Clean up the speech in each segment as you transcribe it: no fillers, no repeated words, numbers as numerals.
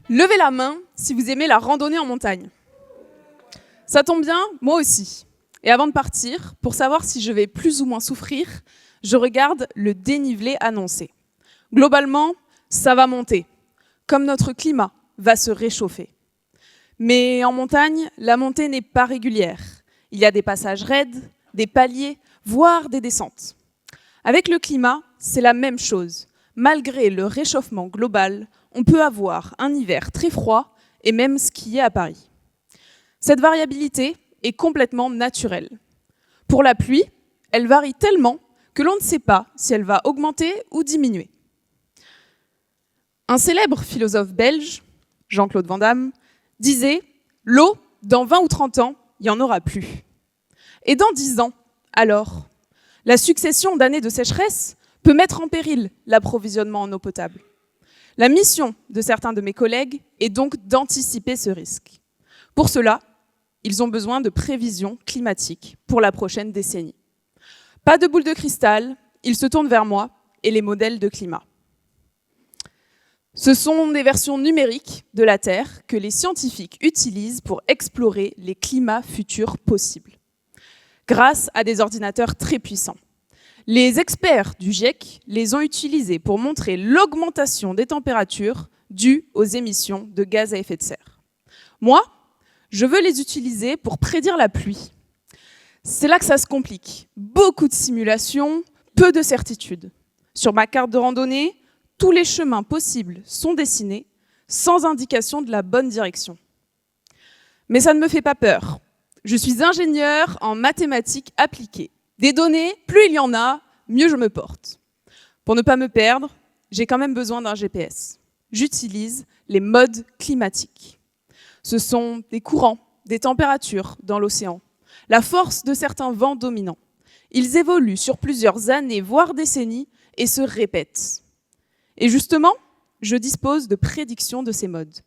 Levez la main si vous aimez la randonnée en montagne. Ça tombe bien, moi aussi. Et avant de partir, pour savoir si je vais plus ou moins souffrir, je regarde le dénivelé annoncé. Globalement, ça va monter, comme notre climat va se réchauffer. Mais en montagne, la montée n'est pas régulière. Il y a des passages raides, des paliers, voire des descentes. Avec le climat, c'est la même chose. Malgré le réchauffement global, on peut avoir un hiver très froid et même skier à Paris. Cette variabilité est complètement naturelle. Pour la pluie, elle varie tellement que l'on ne sait pas si elle va augmenter ou diminuer. Un célèbre philosophe belge, Jean-Claude Van Damme, disait « L'eau, dans 20 ou 30 ans, il n'y en aura plus. » Et dans 10 ans, alors, la succession d'années de sécheresse peut mettre en péril l'approvisionnement en eau potable. La mission de certains de mes collègues est donc d'anticiper ce risque. Pour cela, ils ont besoin de prévisions climatiques pour la prochaine décennie. Pas de boule de cristal, ils se tournent vers moi et les modèles de climat. Ce sont des versions numériques de la Terre que les scientifiques utilisent pour explorer les climats futurs possibles, grâce à des ordinateurs très puissants. Les experts du GIEC les ont utilisés pour montrer l'augmentation des températures dues aux émissions de gaz à effet de serre. Moi, je veux les utiliser pour prédire la pluie. C'est là que ça se complique. Beaucoup de simulations, peu de certitudes. Sur ma carte de randonnée, tous les chemins possibles sont dessinés, sans indication de la bonne direction. Mais ça ne me fait pas peur. Je suis ingénieur en mathématiques appliquées. Des données, plus il y en a, mieux je me porte. Pour ne pas me perdre, j'ai quand même besoin d'un GPS. J'utilise les modes climatiques. Ce sont des courants, des températures dans l'océan, la force de certains vents dominants. Ils évoluent sur plusieurs années, voire décennies, et se répètent. Et justement, je dispose de prédictions de ces modes.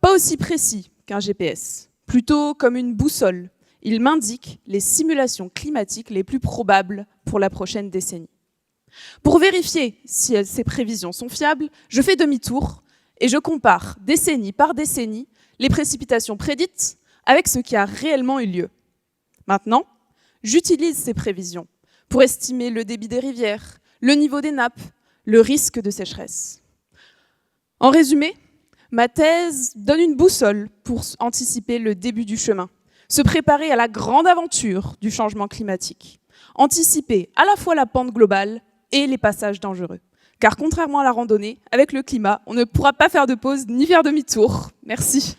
Pas aussi précis qu'un GPS, plutôt comme une boussole. Il m'indique les simulations climatiques les plus probables pour la prochaine décennie. Pour vérifier si ces prévisions sont fiables, je fais demi-tour et je compare décennie par décennie les précipitations prédites avec ce qui a réellement eu lieu. Maintenant, j'utilise ces prévisions pour estimer le débit des rivières, le niveau des nappes, le risque de sécheresse. En résumé, ma thèse donne une boussole pour anticiper le début du chemin, se préparer à la grande aventure du changement climatique, anticiper à la fois la pente globale et les passages dangereux. Car contrairement à la randonnée, avec le climat, on ne pourra pas faire de pause ni faire demi-tour. Merci.